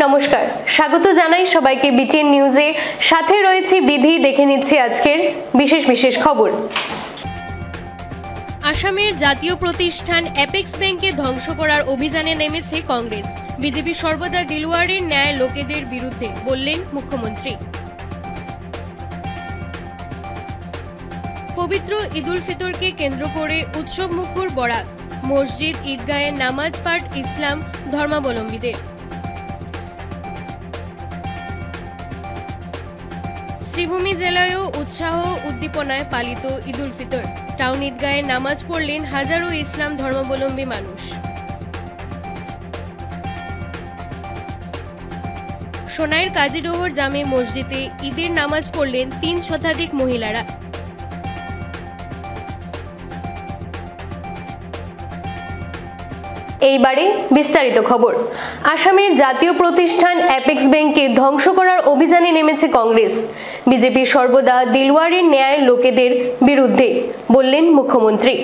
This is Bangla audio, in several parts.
নমস্কার, স্বাগত জানাই সবাইকে বিটিএন নিউজে। সাথে রয়েছে বিধি। দেখে নিচ্ছি আজকের বিশেষ খবর। আসামের জাতীয় প্রতিষ্ঠান অ্যাপেক্স ব্যাংককে ধ্বংস করার অভিযানে নেমেছে কংগ্রেস। বিজেপি সর্বদা দিলওয়ারের ন্যায় লোকেদের বিরুদ্ধে, বললেন মুখ্যমন্ত্রী। পবিত্র ঈদ উল ফিতরকে কেন্দ্র করে উৎসব মুখর বরাক। মসজিদ ঈদগাহে নামাজ পাঠ ইসলাম ধর্মাবলম্বীদের। শ্রীভূমি জেলায়ও উৎসাহ উদ্দীপনায় পালিত ঈদ উল ফিতর। টাউন ঈদগাহে নামাজ পড়লেন হাজারো ইসলাম ধর্মাবলম্বী মানুষ। সোনাইয়ের কাজীডোহর জামে মসজিদে ঈদের নামাজ পড়লেন ৩ শতাধিক মহিলারা। এইবারে বিস্তারিত খবর। আসামের জাতীয় প্রতিষ্ঠান অ্যাপেক্স ব্যাংককে ধ্বংস করার অভিযানে নেমেছে কংগ্রেস। বিজেপি সর্বদা দিলওয়ারের ন্যায় লোকেদের বিরুদ্ধে, বললেন মুখ্যমন্ত্রী।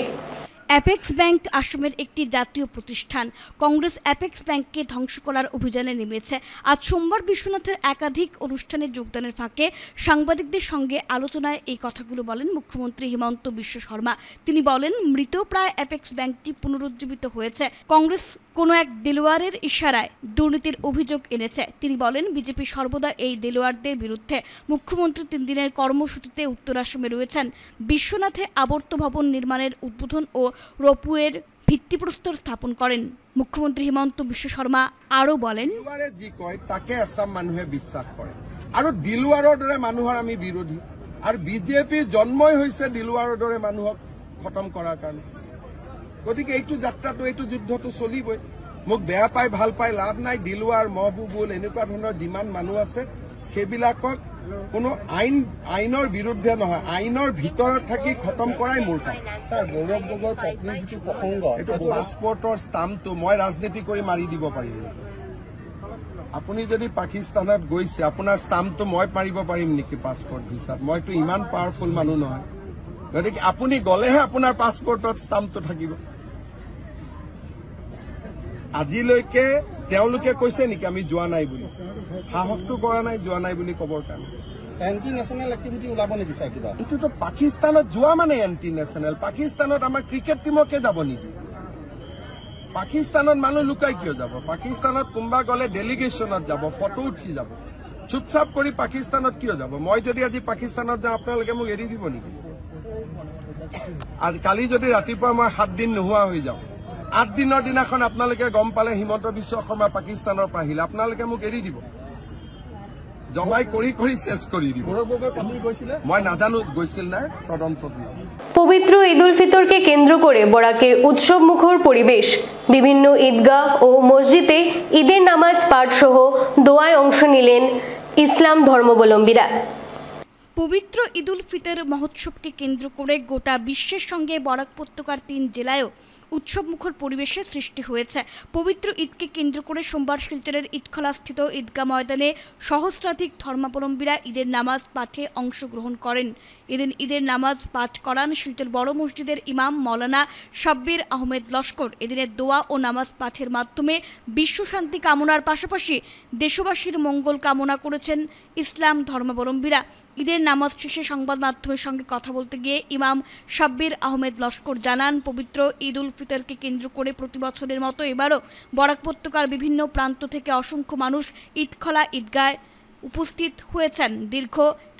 অ্যাপেক্স ব্যাংক আসামের একটি জাতীয় প্রতিষ্ঠান। কংগ্রেস অ্যাপেক্স ব্যাংককে ধ্বংস করার অভিযানে নেমেছে। আজ সোমবার বিশ্বনাথের একাধিক অনুষ্ঠানে যোগদানের ফাঁকে সাংবাদিকদের সঙ্গে আলোচনায় এই কথাগুলো বলেন মুখ্যমন্ত্রী হিমন্ত বিশ্ব শর্মা। তিনি বলেন, মৃতপ্রায় অ্যাপেক্স ব্যাংকটি পুনরুজ্জীবিত হয়েছে। কংগ্রেস কোনো এক দেলোয়ারের ইশারায় দুর্নীতির অভিযোগ এনেছে। তিনি বলেন, বিজেপি সর্বদা এই দেলোয়ারদের বিরুদ্ধে। মুখ্যমন্ত্রী 3 দিনের কর্মসূচিতে উত্তর আসামে রয়েছেন। বিশ্বনাথে আবর্ত ভবন নির্মাণের উদ্বোধন ও রোপওয়ের ভিত্তিপ্রস্তর স্থাপন করেন। মুখ্যমন্ত্রী হিমন্ত বিশ্ব শর্মা আরও বলেন, যি কয় তাকে আসাম মানুহে বিশ্বাস কৰে আৰু দিলৱাৰৰ দৰে মানুহৰ আমি বিৰোধী। আৰু বিজেপিৰ জন্মই হৈছে দিলৱাৰৰ দৰে মানুহক খতম কৰাৰ কাৰণে। গতিকে এইটো যাত্ৰাটো, এইটো যুদ্ধটো চলিবই। মোক বেয়া পাই ভাল পাই লাভ নাই। দিলৱাৰ, মহবুবুল এনেকুৱা ধৰণৰ যিমান মানুহ আছে সেইবিলাকক কোনো আইনৰ বিৰুদ্ধে নহয়, আইনৰ ভিতৰত থাকি খতম কৰাই মোৰ কাম। গৌৰৱ গগৈৰ পত্নীৰ যিটো প্ৰসংগ, এইটো পাছপৰ্টৰ ষ্টাম্পটো মই ৰাজনীতি কৰি মাৰি দিব পাৰিম। আপুনি যদি পাকিস্তানত গৈছে, আপোনাৰ ষ্টাম্পটো মই মাৰিব পাৰিম নেকি পাছপৰ্ট ভিছাত? মইতো ইমান পাৱাৰফুল মানুহ নহয়। গতিকে আপুনি গলেহে আপোনাৰ পাছপৰ্টত ষ্টাম্পটো থাকিব। আজিলৈকে তেওঁলোকে কৈছে নেকি আমি যোৱা নাই বুলি? সাহসটো কৰা নাই যোৱা নাই বুলি কবৰ কাৰণে। এণ্টি নেশ্যনেল এক্টিভিটি ওলাব নিবিচাৰে কিবা? এইটোতো পাকিস্তানত যোৱা মানে এণ্টি নেশ্যনেল। পাকিস্তানত আমাৰ ক্ৰিকেট টিমকে যাব নেকি? পাকিস্তানত মানুহ লুকাই কিয় যাব? পাকিস্তানত কোনোবা গলে ডেলিগেশ্যনত যাব, ফটো উঠি যাব। চুপচাপ কৰি পাকিস্তানত কিয় যাব? মই যদি আজি পাকিস্তানত যাওঁ আপোনালোকে মোক এৰি দিব নেকি? কালি যদি ৰাতিপুৱা মই 7 দিন নোহোৱা হৈ যাওঁ, 8 দিনৰ দিনাখন আপোনালোকে গম পালে হিমন্ত বিশ্ব শৰ্মা পাকিস্তানৰ পৰা আহিলে, আপোনালোকে মোক এৰি দিব? জমাই কৰি চেছ কৰি দিব। মই নাজানো গৈছিল নাই, তদন্ত দিব। পবিত্র ঈদ উল ফিতরকে কেন্দ্র করে বরাকে উৎসব মুখর পরিবেশ। বিভিন্ন ঈদগাহ ও মসজিদে ঈদের নামাজ পাঠ সহ দোয়ায় অংশ নিলেন ইসলাম ধর্মাবলম্বীরা। পবিত্র ঈদ উল ফিতর মহোৎসবকে কেন্দ্র করে গোটা বিশ্বের সঙ্গে বরাক উপত্যকার 3 জেলায়ও উৎসব মুখর পরিবেশের সৃষ্টি হয়েছে। পবিত্র ঈদকে কেন্দ্র করে সোমবার শিলচরের ঈদখলাস্থিত ঈদগাহ ময়দানে সহস্রাধিক ধর্মাবলম্বীরা ঈদের নামাজ পাঠে অংশগ্রহণ করেন। এদিন ঈদের নামাজ পাঠ করান শিলচর বড় মসজিদের ইমাম মৌলানা শাব্বির আহমেদ লস্কর। এদিনের দোয়া ও নামাজ পাঠের মাধ্যমে বিশ্বশান্তি কামনার পাশাপাশি দেশবাসীর মঙ্গল কামনা করেছেন ইসলাম ধর্মাবলম্বীরা। ঈদের নামাজ শেষে সংবাদ মাধ্যমের সঙ্গে কথা বলতে গিয়ে ইমাম শাব্বির আহমেদ লস্কর জানান, পবিত্র ঈদ উল ফিতরকে কেন্দ্র করে প্রতি বছরের মতো এবারও বরাক উপত্যকার বিভিন্ন প্রান্ত থেকে অসংখ্য মানুষ ঈদখলা ঈদগায় উপস্থিত হয়েছেন। দীর্ঘ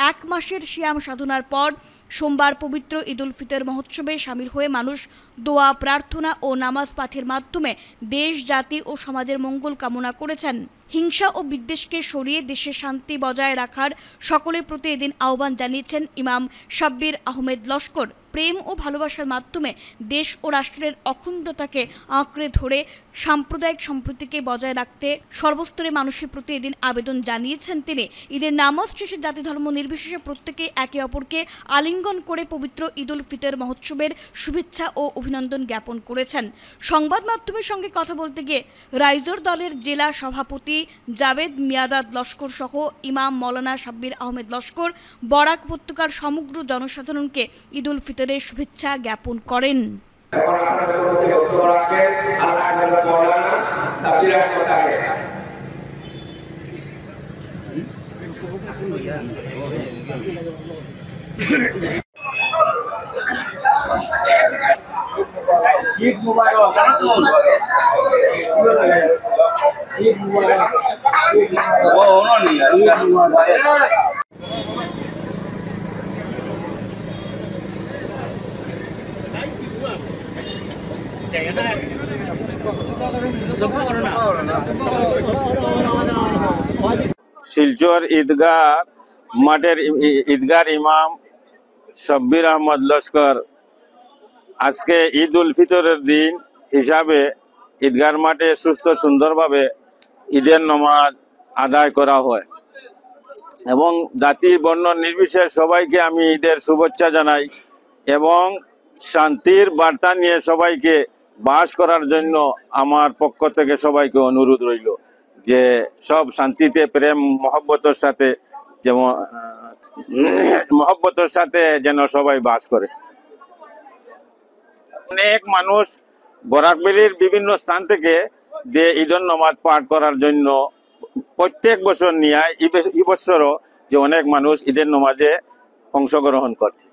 1 মাসের সিয়াম সাধনার পর সোমবার পবিত্র ঈদ উল ফিতর মহোৎসবে সামিল হয়ে মানুষ দোয়া, প্রার্থনা ও নামাজ পাঠের মাধ্যমে দেশ, জাতি ও সমাজের মঙ্গল কামনা করেছেন। হিংসা ও বিদ্বেষকে সরিয়ে দেশে শান্তি বজায় রাখার সকলের প্রতি এদিন আহ্বান জানিয়েছেন ইমাম শাব্বির আহমেদ লস্কর। প্রেম ও ভালোবাসার মাধ্যমে দেশ ও রাষ্ট্রের অখণ্ডতাকে আঁকড়ে ধরে সাম্প্রদায়িক সম্প্রীতিকে বজায় রাখতে সর্বস্তরের মানুষের প্রতি এদিন আবেদন জানিয়েছেন তিনি। ঈদের নামাজ শেষে জাতি ধর্ম নির্বিশেষে প্রত্যেকে একে অপরকে আলিঙ্গন করে পবিত্র ঈদ উল ফিতর মহোৎসবের শুভেচ্ছা ও অভিনন্দন জ্ঞাপন করেছেন। সংবাদ মাধ্যমের সঙ্গে কথা বলতে গিয়ে রাইজোর দলের জেলা সভাপতি জাভেদ মিয়াদাদ লস্কর সহ ইমাম মৌলানা শাব্বির আহমেদ লস্কর বরাক উপত্যকার সমগ্র জনসাধারণকে ঈদ উল ফিতরের শুভেচ্ছা জ্ঞাপন করেন। শিলচর ঈদগাহ মাঠের ঈদগার ইমাম সাব্বির আহমদ লস্কর আজকে ঈদ উল ফিতরের দিন হিসাবে ঈদগার মাঠে সুস্থ সুন্দরভাবে ঈদের নামাজ আদায় করা হয় এবং জাতি বর্ণ নির্বিশেষে সবাইকে আমি ঈদের শুভেচ্ছা জানাই এবং শান্তির বার্তা নিয়ে সবাইকে বাস করার জন্য আমার পক্ষ থেকে সবাইকে অনুরোধ রইল যে সব শান্তিতে প্রেম মহব্বতের সাথে যেন সবাই বাস করে। অনেক মানুষ বরাকবেলির বিভিন্ন স্থান থেকে যে ঈদের নামাজ পাঠ করার জন্য প্রত্যেক বছর নিয়ে এই বছরও যে অনেক মানুষ ঈদের নামাজে অংশগ্রহণ করছে।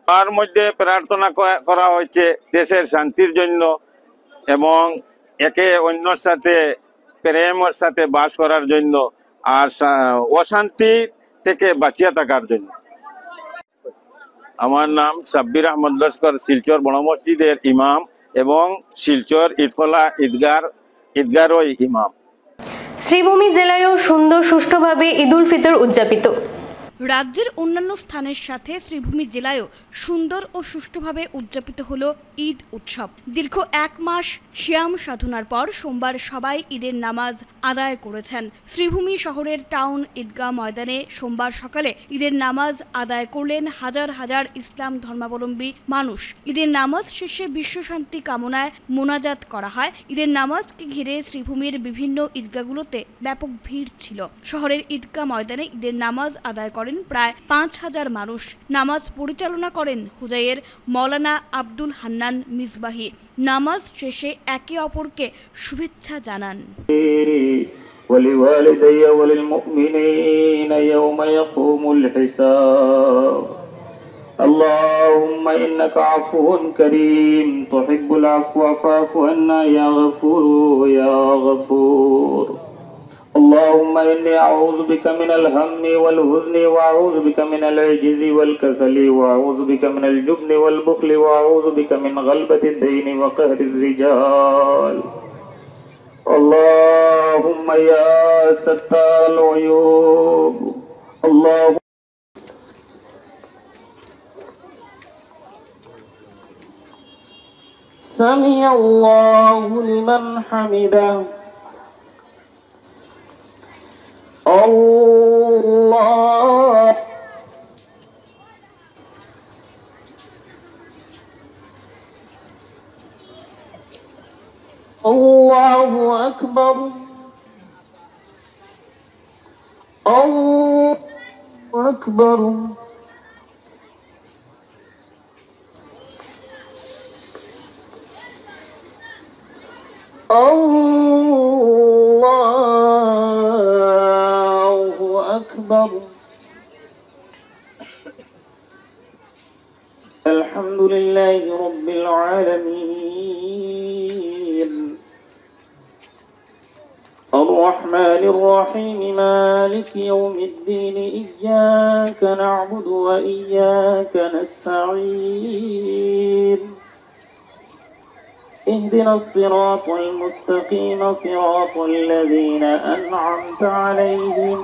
তার মধ্যে প্রার্থনা করা হয়েছে দেশের শান্তির জন্য এবং একে অন্যের সাথে প্রেমের সাথে বাস করার জন্য আর অশান্তি থেকে বাঁচিয়ে থাকার জন্য। আমার নাম সাব্বির আহমদ লস্কর, শিলচর বড় মসজিদের ইমাম এবং শিলচর ঈদকলা ঈদগারও ইমাম। শ্রীভূমি জেলায়ও সুন্দর সুষ্ঠুভাবে ঈদ উল ফিতর উদযাপিত। রাজ্যের অন্যান্য স্থানের সাথে শ্রীভূমি জেলায়ও সুন্দর ও সুষ্ঠুভাবে উদযাপিত হলো ঈদ উৎসব। দীর্ঘ 1 মাস শিয়াম সাধনার পর সোমবার সবাই ঈদের নামাজ আদায় করেছেন। শ্রীভূমি শহরের টাউন ঈদগাহ ময়দানে সোমবার সকালে ঈদের নামাজ আদায় করলেন হাজার হাজার ইসলাম ধর্মাবলম্বী মানুষ। ঈদের নামাজ শেষে বিশ্বশান্তি কামনায় মোনাজাত করা হয়। ঈদের নামাজকে ঘিরে শ্রীভূমির বিভিন্ন ঈদগাহগুলোতে ব্যাপক ভিড় ছিল। শহরের ঈদগাহ ময়দানে ঈদের নামাজ আদায় করেন প্রায় 5000 মানুষ। নামাজ পরিচালনা করেন হুজাইয়ের মৌলানা আব্দুল হান্নান মিসবাহি। নামাজ শেষে একে অপরকে শুভেচ্ছা জানান। ولوالدي وللمؤمنين يوم يقوم الحساب اللهم إنك عفو كريم تحب العفو فاعف عنا يا غفور يا غفور اللهم إني أعوذ بك من الهم والحزن وأعوذ بك من العجز والكسل وأعوذ بك من الجبن والبخل وأعوذ بك من غلبة الدين وقهر الرجال اللهم يا ستار العيوب اللهم سمع الله لمن حمده الله الله أكبر الله أكبر الله أكبر الحمد لله رب العالمين الرحمن الرحيم مالك يوم الدين إياك نعبد وإياك نستعين اهدنا الصراط المستقيم صراط الذين أنعمت عليهم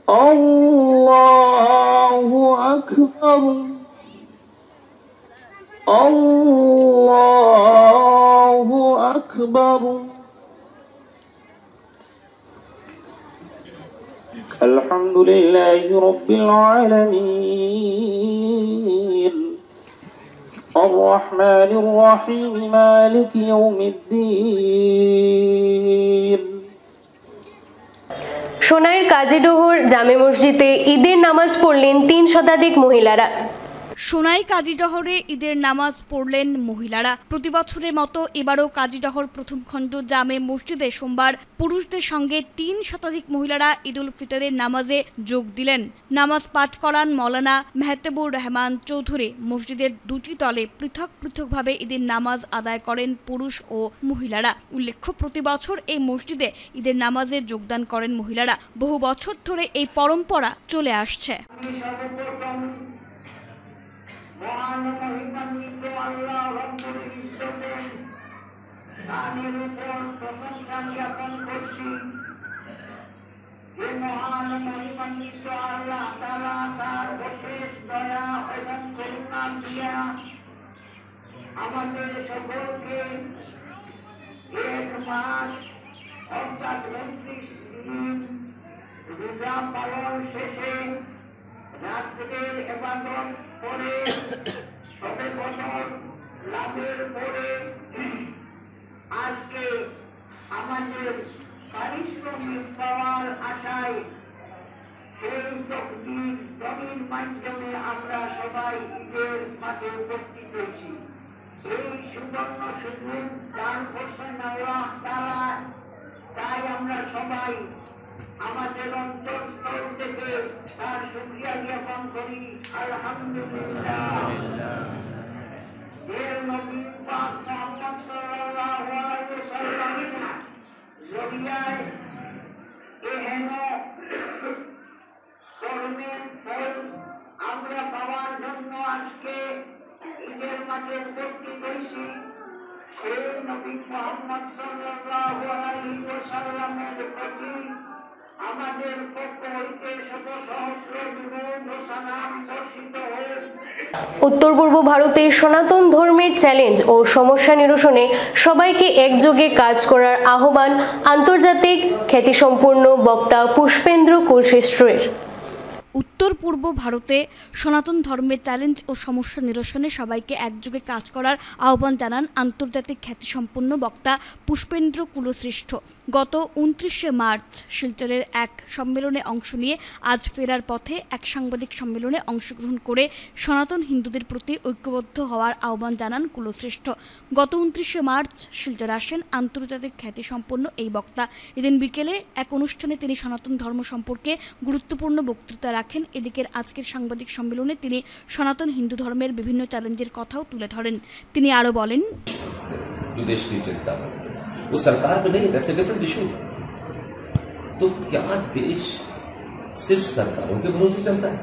الله أكبر الله أكبر الحمد لله رب العالمين الرحمن الرحيم مالك يوم الدين সোনাইর কাজীডোহর জামে মসজিদে ঈদের নামাজ পড়লেন 3 শতাধিক মহিলারা। সোনাই কাজীডহরে ঈদের নামাজ পড়লেন মহিলারা। প্রতি বছরের মতো এবারও কাজীডহর প্রথম খণ্ড জামে মসজিদে সোমবার পুরুষদের সঙ্গে ৩ শতাধিক মহিলারা ঈদ উল ফিতরের নামাজে যোগ দিলেন। নামাজ পাঠ করান মৌলানা মেহতাবুর রহমান চৌধুরী। মসজিদের 2টি তলে পৃথক পৃথকভাবে ঈদের নামাজ আদায় করেন পুরুষ ও মহিলারা। উল্লেখ্য, প্রতি বছর এই মসজিদে ঈদের নামাজে যোগদান করেন মহিলারা। বহু বছর ধরে এই পরম্পরা চলে আসছে। মহান মহিমান্বিত আল্লাহ রব্বুল ইজ্জতের শানের উপর প্রশংসা জ্ঞাপন করছি যে মহান মহিমান্বিত আল্লাহ তাআলা তার অশেষ দয়া এবং করুণা দিয়া আমাদের সকলকে এক মাস অর্থাৎ 29 দিন রোজা পালন শেষে রাত্রের ইবাদত করে শবে কদর লাভের পরে আজকে আমাদের পারিশ্রমিক পাওয়ার আশায় সেই দমির মাধ্যমে আমরা সবাই ঈদের মাঠে উপস্থিত হয়েছি। এই সুবর্ণ সুযোগ দান করছেন আল্লাহ তাআলা, তাই আমরা সবাই আমাদের অন্তঃস্থল থেকে তার শুকরিয়া জ্ঞাপন করি। আলহামদুলিল্লাহ। এর নবী পাক মুহাম্মদ সাল্লাল্লাহু আলাইহি ওয়াসাল্লামের জরিয়ায় এহেন কর্মের ফল আমরা পাওয়ার জন্য আজকে ঈদের মাঠে উপস্থিত হয়েছি। সেই নবী মুহাম্মদ সাল্লাল্লাহু আলাইহি ওয়াসাল্লামের প্রতি আমাদের পক্ষ হইতে শত সহস্র দুরূদ ও সালাম বর্ষিত হয়ে উত্তর পূর্ব ভারতে সনাতন ধর্মের চ্যালেঞ্জ ও সমস্যা নিরসনে সবাইকে একযোগে কাজ করার আহ্বান আন্তর্জাতিক খ্যাতিসম্পন্ন বক্তা পুষ্পেন্দ্র কুলশ্রেষ্ঠের। উত্তর পূর্ব ভারতে সনাতন ধর্মের চ্যালেঞ্জ ও সমস্যা নিরসনে সবাইকে একযোগে কাজ করার আহ্বান জানান আন্তর্জাতিক খ্যাতিসম্পন্ন বক্তা পুষ্পেন্দ্র কুলশ্রেষ্ঠ। গত 29শে মার্চ শিলচরের এক সম্মেলনে অংশ নিয়ে আজ ফেরার পথে এক সাংবাদিক সম্মেলনে অংশগ্রহণ করে সনাতন হিন্দুদের প্রতি ঐক্যবদ্ধ হওয়ার আহ্বান জানান কুলশ্রেষ্ঠ। গত 29শে মার্চ শিলচর আসেন আন্তর্জাতিক খ্যাতিসম্পন্ন এই বক্তা। এদিন বিকেলে এক অনুষ্ঠানে তিনি সনাতন ধর্ম সম্পর্কে গুরুত্বপূর্ণ বক্তৃতা রাখেন। এদিকের আজকের সাংবাদিক সম্মেলনে তিনি সনাতন হিন্দু ধর্মের বিভিন্ন চ্যালেঞ্জের কথাও তুলে ধরেন। তিনি আরো বলেন, वो सरकार में नहीं, दैट्स अ डिफरेंट इशू। तो क्या देश सिर्फ सरकारों के भरोसे चलता है?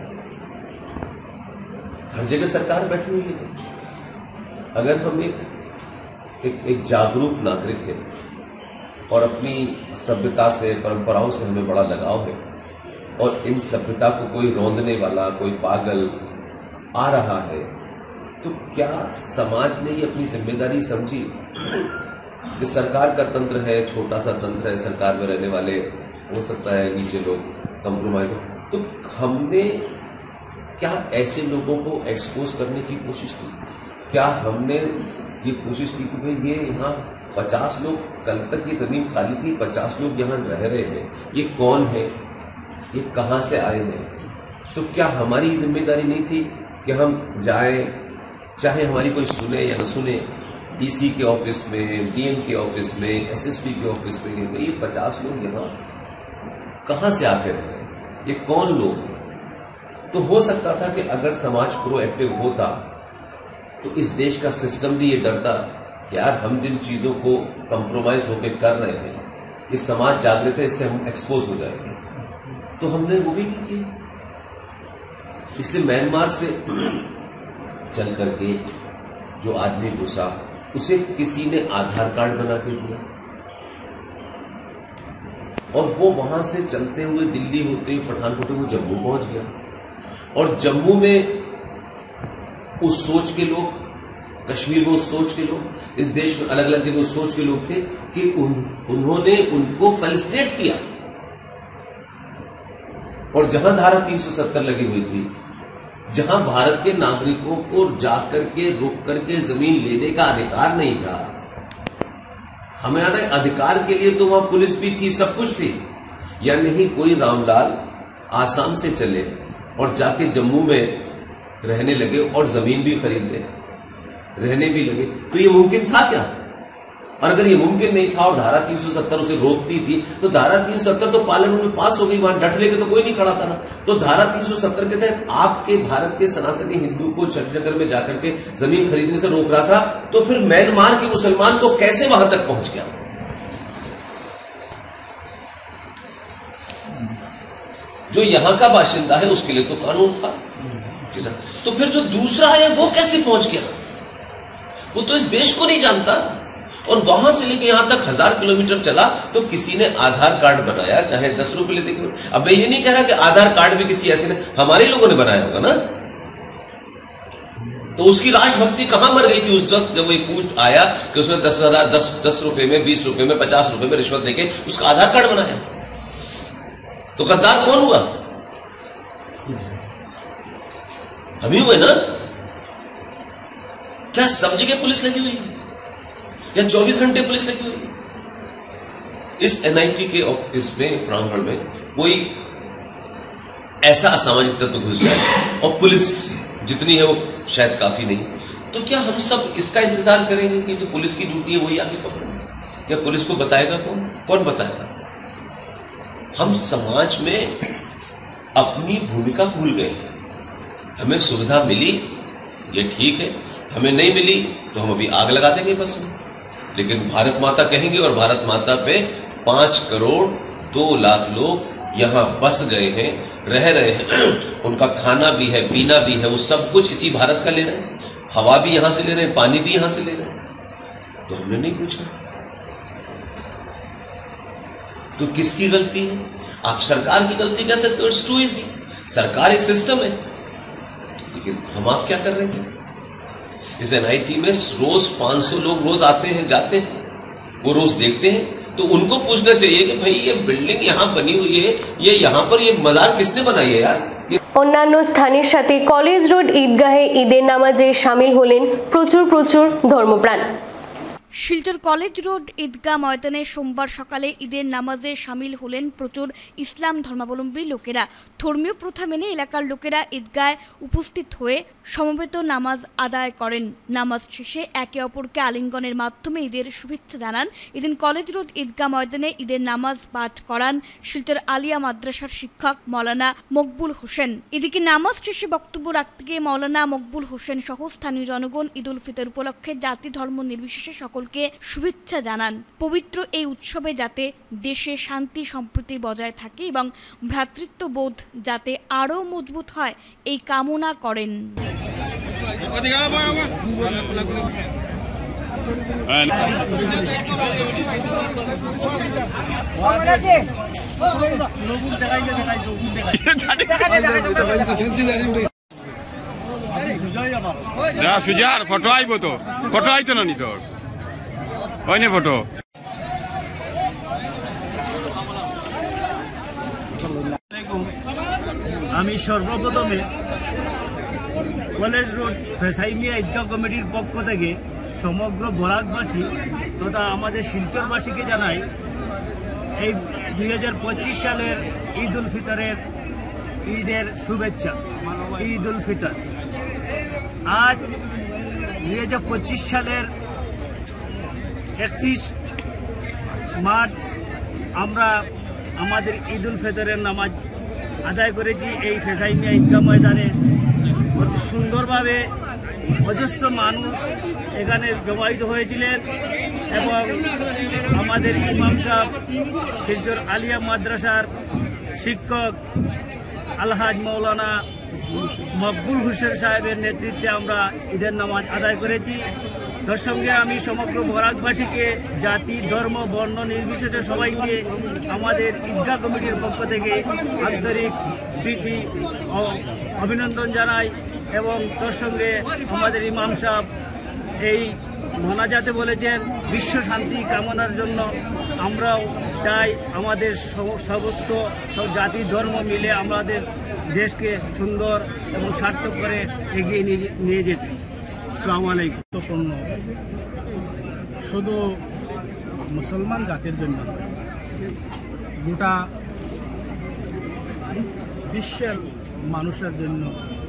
हर जगह सरकार बैठी हुई है। अगर हम एक जागरूक नागरिक है और अपनी सभ्यता से, परंपराओं से हमें बड़ा लगाव है और इन सभ्यता को कोई रौंदने वाला, कोई पागल आ रहा है, तो क्या समाज ने ये अपनी जिम्मेदारी समझी? कि सरकार का तंत्र है, छोटा सा तंत्र है, सरकार में रहने वाले हो सकता है नीचे लोग कंप्रोमाइज हो, तो हमने क्या ऐसे लोगों को एक्सपोज करने की कोशिश की? क्या हमने ये कोशिश की कि भाई ये यहाँ 50 लोग, कल तक ये जमीन खाली थी, 50 लोग यहाँ रह रहे हैं, ये कौन है, ये कहाँ से आए हैं? तो क्या हमारी जिम्मेदारी नहीं थी कि हम जाए, चाहे हमारी कोई सुने या न सुने, डीसी के ऑफिस में, डीएम के ऑफिस में, एसएसपी के ऑफिस में, ये 50 लोग यहाँ कहाँ से आते रहे, ये कौन लोग? तो हो सकता था कि अगर समाज प्रोएक्टिव होता तो इस देश का सिस्टम भी ये डरता कि यार हम जिन चीजों को कंप्रोमाइज होकर कर रहे हैं, ये समाज जागृत है, इससे हम एक्सपोज हो जाएंगे। तो हमने वो भी नहीं किया। इसलिए म्यांमार से चल करके जो आदमी घुसा, उसे किसी ने आधार कार्ड बना के दिया और वो वहां से चलते हुए दिल्ली होते हुए पठानकोट वो जम्मू पहुंच गया। और जम्मू में उस सोच के लोग, कश्मीर में उस सोच के लोग, इस देश में अलग अलग जगह उस सोच के लोग थे कि उन्होंने उनको फेलिसिटेट किया। और जहां धारा 370 लगी हुई थी, जहां भारत के नागरिकों को जाकर के रुक करके जमीन लेने का अधिकार नहीं था, हमारे अधिकार के लिए तो वहां पुलिस भी थी, सब कुछ थी, या नहीं कोई रामलाल आसाम से चले और जाके जम्मू में रहने लगे और जमीन भी खरीद ले, रहने भी लगे, तो ये मुमकिन था क्या? और अगर ये मुमकिन नहीं था और धारा 370 उसे रोकती थी, तो धारा 370 तो पार्लियामेंट में पास हो गई, वहां डट लेके तो कोई नहीं खड़ा था ना। तो धारा 370 के तहत आपके भारत के सनातनी हिंदू को श्रीनगर में जाकर के जमीन खरीदने से रोक रहा था, तो फिर म्यांमार के मुसलमान को कैसे वहां तक पहुंच गया? जो यहां का बाशिंदा है उसके लिए तो कानून था, तो फिर जो दूसरा है वो कैसे पहुंच गया? वो तो इस देश को नहीं जानता। और वहां से लेके यहां तक 1000 किलोमीटर चला तो किसी ने आधार कार्ड बनाया, चाहे 10 रुपए लेते। अब मैं ये नहीं कह रहा कि आधार कार्ड भी किसी ऐसे ने, हमारे लोगों ने बनाया होगा ना। तो उसकी राजभक्ति कहां मर गई थी उस वक्त जब वो कूच आया कि उसने 10 रुपए में, 20 रुपए में, 50 रुपए में रिश्वत देके उसका आधार कार्ड बनाया। तो गद्दार कौन हुआ? हम ही हुए ना। क्या सब जगह पुलिस लगी हुई या 24 घंटे पुलिस लगी हुई? इस एनआईटी के ऑफिस में, प्रांगण में कोई ऐसा असामाजिक तत्व घुस जाए और पुलिस जितनी है वो शायद काफी नहीं, तो क्या हम सब इसका इंतजार करेंगे कि जो पुलिस की ड्यूटी है वही आगे पकड़े? या पुलिस को बताएगा कौन? कौन बताएगा? हम समाज में अपनी भूमिका भूल गए। हमें सुविधा मिली, ये ठीक है, हमें नहीं मिली तो हम अभी आग लगा देंगे बस में। लेकिन भारत माता कहेंगे और भारत माता पे 5 करोड़ 2 लाख लोग यहां बस गए हैं, रह रहे हैं, उनका खाना भी है, पीना भी है, वो सब कुछ इसी भारत का ले रहे हैं, हवा भी यहां से ले रहे हैं, पानी भी यहां से ले रहे हैं। तो हमने नहीं पूछा, तो किसकी गलती है? आप सरकार की गलती कह सकते हो, इट्स टू इजी। सरकार एक सिस्टम है, लेकिन हम आप क्या कर रहे हैं? इस एनआईटी में रोज 500 लोग रोज आते हैं, जाते हैं, वो रोज देखते हैं। तो उनको पूछना चाहिए कि भाई ये बिल्डिंग यहाँ बनी हुई है, ये यहाँ पर ये मजार किसने बनाई है यार? অন্যান্য স্থানের সাথে কলেজ রোড ঈদগাহে ঈদের নামাজে শামিল হলেন প্রচুর ধর্মপ্রাণ। শিলচর কলেজ রোড ঈদগাহ ময়দানে সোমবার সকালে ঈদের নামাজে শামিল হলেন প্রচুর ইসলাম ধর্মাবলম্বী লোকেরা। ধর্মীয় প্রথা মেনে এলাকার লোকেরা ঈদগাহে উপস্থিত হয়ে সমবেত নামাজ আদায় করেন। নামাজ শেষে একে অপরকে আলিঙ্গনের মাধ্যমে ঈদের শুভেচ্ছা জানান। এদিন কলেজ রোড ঈদগাহ ময়দানে ঈদের নামাজ পাঠ করান শিলচর আলিয়া মাদ্রাসার শিক্ষক মৌলানা মকবুল হোসেন। এদিকে নামাজ শেষে বক্তব্য রাখতে গিয়ে মৌলানা মকবুল হোসেন সহ স্থানীয় জনগণ ঈদ উল ফিতর উপলক্ষে জাতি ধর্ম নির্বিশেষে সকলকে শুভেচ্ছা জানান। পবিত্র এই উৎসবে যাতে দেশে শান্তি সম্প্রীতি বজায় থাকে এবং ভ্রাতৃত্ববোধ যাতে আরও মজবুত হয় এই কামনা করেন। সুজার ফটো আইব তো, ফটো আইতো না নি তোর হয় না ফটো। আমি সর্বপ্রথমে কলেজ রোড ফেসাইমিয়া ঈদগাহ কমিটির পক্ষ থেকে সমগ্র বরাকবাসী তথা আমাদের শিলচরবাসীকে জানাই এই 2025 সালের ঈদ উল ফিতরের ঈদের শুভেচ্ছা। ঈদ উল ফিতর আজ 2025 সালের 31 মার্চ আমরা আমাদের ঈদ উল ফিতরের নামাজ আদায় করেছি এই ফেসাইমিয়া ঈদগাহ ময়দানে। অতি সুন্দরভাবে অজস্র মানুষ এখানে জমায়েত হয়েছিলেন এবং আমাদের ইমাম সাহেব শিলচর আলিয়া মাদ্রাসার শিক্ষক আলহাজ মৌলানা মকবুল হোসেন সাহেবের নেতৃত্বে আমরা ঈদের নামাজ আদায় করেছি। তার সঙ্গে আমি সমগ্র বরাকবাসীকে জাতি ধর্ম বর্ণ নির্বিশেষে সবাইকে আমাদের ঈদগাহ কমিটির পক্ষ থেকে আন্তরিক প্রীতি ও অভিনন্দন জানাই এবং তার সঙ্গে আমাদের ইমাম সাহেব এই মোনাজাতে বলেছেন বিশ্ব শান্তি কামনার জন্য আমরাও চাই আমাদের সমস্ত সব জাতি ধর্ম মিলে আমাদের দেশকে সুন্দর এবং সার্থক করে এগিয়ে নিয়ে যেতে। আসসালামু আলাইকুম। শুধু মুসলমান জাতির জন্য গোটা বিশ্বের মানুষের জন্য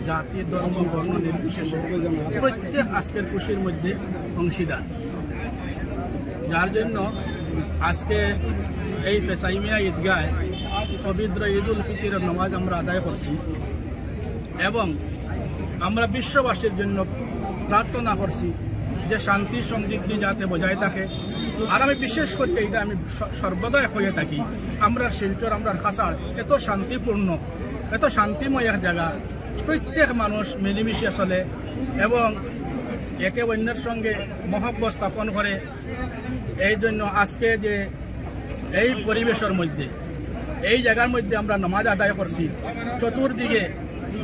জাতি ধর্ম বর্ণ নির্বিশেষে প্রত্যেক আজকের খুশির মধ্যে অংশীদার, যার জন্য আজকে এই পেশাইমিয়া ঈদগায় পবিত্র ঈদ উল ফিতরের নামাজ আমরা আদায় করছি এবং আমরা বিশ্ববাসীর জন্য প্রার্থনা করছি যে শান্তি সমৃদ্ধি যাতে বজায় থাকে। আর আমি বিশেষ করে এইটা আমি সর্বদাই হয়ে থাকি, আমরা শিলচর আমরা খাসাড় এত শান্তিপূর্ণ এত শান্তিময় এক জায়গা, প্রত্যেক মানুষ মিলেমিশে চলে এবং একে অন্যের সঙ্গে মহব্বত স্থাপন করে। এই জন্য আজকে যে এই পরিবেশের মধ্যে এই জায়গার মধ্যে আমরা নামাজ আদায় করছি, চতুর্দিকে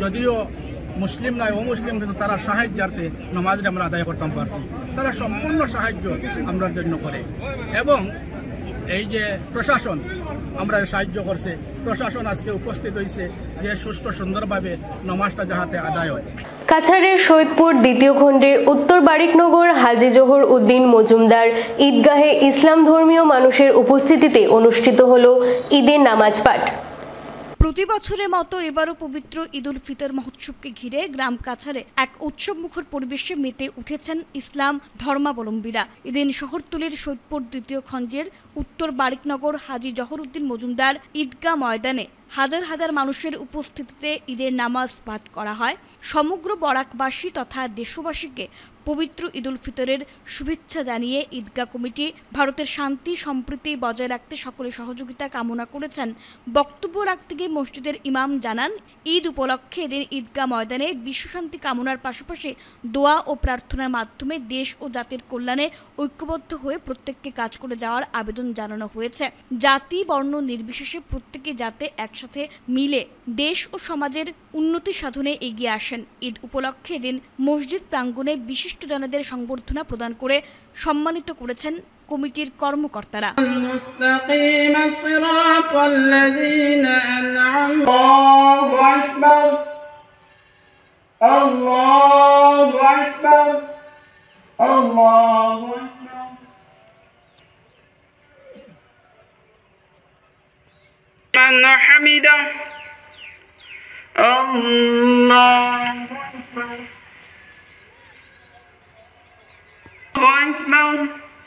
যদিও মুসলিম নয় অমুসলিম, কিন্তু তারা সাহায্যার্থে নামাজটা আমরা আদায় করতে পারছি। তারা সম্পূর্ণ সাহায্য আমরার জন্য করে এবং এই যে প্রশাসন আমরা সাহায্য করছে, প্রশাসন আজকে উপস্থিত হয়েছে যে সুষ্ঠু সুন্দরভাবে নামাজটা যাহাতে আদায় হয়। কাছাড়ের সৈয়দপুর দ্বিতীয় খণ্ডের উত্তর বারিকনগর হাজী জহর উদ্দিন মজুমদার ঈদগাহে ইসলাম ধর্মীয় মানুষের উপস্থিতিতে অনুষ্ঠিত হলো ঈদের নামাজ পাঠ। প্রতি বছরের মতো এবারও পবিত্র ঈদ উল ফিতর মহোৎসবকে ঘিরে গ্রাম কাছাড়ে এক উৎসব মুখর পরিবেশে মেতে উঠেছেন ইসলাম ধর্মাবলম্বীরা। এদিন শহরতলির সৈয়দপুর দ্বিতীয় খণ্ডের উত্তর বারিকনগর হাজী জহর উদ্দিন মজুমদার ঈদগাহ ময়দানে হাজার হাজার মানুষের উপস্থিতিতে ঈদের নামাজ পাঠ করা হয়। সমগ্র বরাকবাসী তথা দেশবাসীকে পবিত্র ঈদ উল ফিতরের শুভেচ্ছা জানিয়ে ঈদগাহ কমিটি ভারতের শান্তি সম্প্রীতি বজায় রাখতে সকলের সহযোগিতা কামনা করেছেন। বক্তব্য রাখতে গিয়ে মসজিদের ইমাম জানান, ঈদ উপলক্ষে এদিন ঈদগাহ ময়দানে বিশ্বশান্তি কামনার পাশাপাশি দোয়া ও প্রার্থনার মাধ্যমে দেশ ও জাতির কল্যাণে ঐক্যবদ্ধ হয়ে প্রত্যেককে কাজ করে যাওয়ার আবেদন জানানো হয়েছে। জাতি বর্ণ নির্বিশেষে প্রত্যেকে যাতে একসাথে মিলে দেশ ও সমাজের উন্নতি সাধনে এগিয়ে আসেন। ঈদ উপলক্ষে এদিন মসজিদ প্রাঙ্গণে বিশিষ্টজনদের সংবর্ধনা প্রদান করে সম্মানিত করেছেন কমিটির কর্মকর্তারা। حمده الله أكبر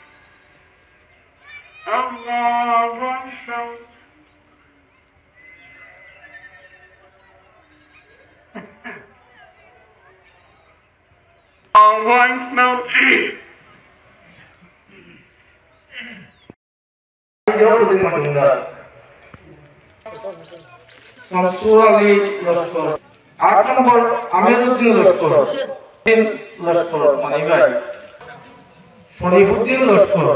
الله أكبر الله أكبر মনসুর আলী লস্কর, 8 নম্বর আমিরউদ্দিন লস্কর, 3 লস্কর মানিভাই, শরীফুদ্দিন লস্কর,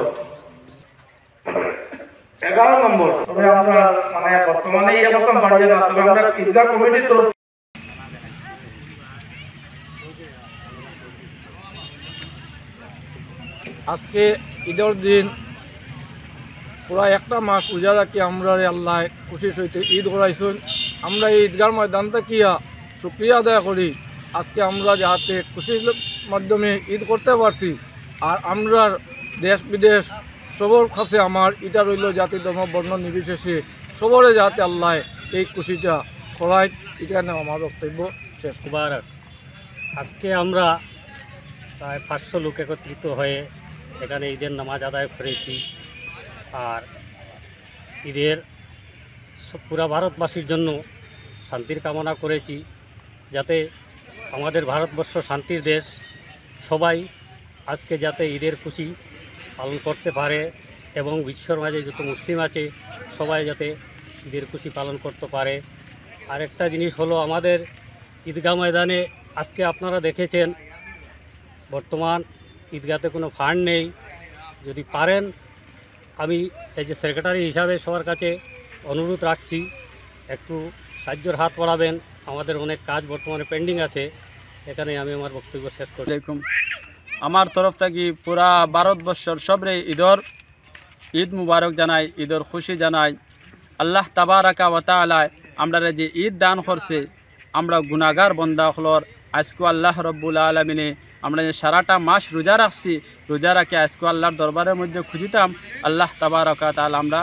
11 নম্বর। তবে আমরা বর্তমানে এরকম বাড়িয়ে না, তবে আমরা ঈদগাহ কমিটির তরফ আজকে ঈদের দিন পুরা একটা মাস রোজা রাখি আমরা আল্লাহ খুশি সহিত ঈদ করাইছেন। আমরা এই ঈদগার ময়দান থাকিয়া শুক্রিয়া আদায় করি আজকে আমরা যাতে খুশির মাধ্যমে ঈদ করতে পারছি। আর আমরা দেশ বিদেশ সবর কাছে আমার এটা রইল জাতি ধর্ম বর্ণ নির্বিশেষে সবরে যাতে আল্লাহ এই খুশিটা করায়, এখানে আমার বক্তব্য শেষ। মুবারক। আজকে আমরা প্রায় 500 লোক একত্রিত হয়ে এখানে ঈদের নামাজ আদায় করেছি। আর ঈদের পুরা ভারতবাসীর জন্য শান্তির কামনা করেছি, যাতে আমাদের ভারতবর্ষ শান্তির দেশ, সবাই আজকে যাতে ঈদের খুশি পালন করতে পারে এবং বিশ্বর মাঝে যত মুসলিম আছে সবাই যাতে ঈদের খুশি পালন করতে পারে। আর একটা জিনিস হলো, আমাদের ঈদগাহ ময়দানে আজকে আপনারা দেখেছেন বর্তমান ঈদগাহতে কোনো ফান্ড নেই। যদি পারেন, আমি এই যে সেক্রেটারি হিসাবে সবার কাছে অনুরোধ রাখছি, একটু সাহায্যের হাত বাড়াবেন। আমাদের অনেক কাজ বর্তমানে পেন্ডিং আছে। এখানে আমি আমার বক্তব্য শেষ করি। আমার তরফ থেকে পুরা ভারতবর্ষর সবরে ঈদ মুবারক জানাই, ঈদের খুশি জানাই। আল্লাহ তাবারাকা ওয়া তাআলা আমরা যে ঈদ দান করছে, আমরা গুনাহগার বান্দা হলর আজকে আল্লাহ রব্বুল আলামিনে আমরা যে সারাটা মাস রোজা রাখছি, রোজা রাখে আজকে আল্লাহর দরবারের মধ্যে খুঁজিতাম। আল্লাহ তাবারাকা ওয়া তাআলা আমরা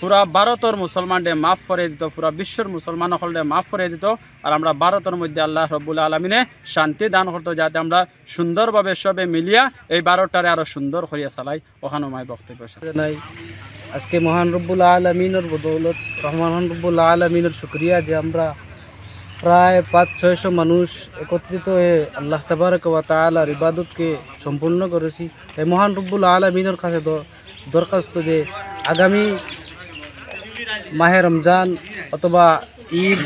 পুরা ভারতের মুসলমানরে মাফ করে দিত, পুরা বিশ্বের মুসলমান সকলরে মাফ করে দিত। আর আমরা ভারতের মধ্যে আল্লাহ রব্বুল আলমিনে শান্তি দান করতো, যাতে আমরা সুন্দরভাবে সবে মিলিয়া এই ভারতটারে আরও সুন্দর করিয়া চালাই। ওখানে মায় বক্তব্য জানাই আজকে মহান রব্বুল আলমিনের বদৌলত, রহমান রব্বুল আলমিনের শুক্রিয়া যে আমরা প্রায় 500-600 মানুষ একত্রিত হয়ে আল্লাহ তাবারক ওয়া তাআলার ইবাদতকে সম্পূর্ণ করেছি। এই মহান রব্বুল আলমিনের কাছে দরখাস্ত যে আগামী মাহে রমজান অথবা ঈদ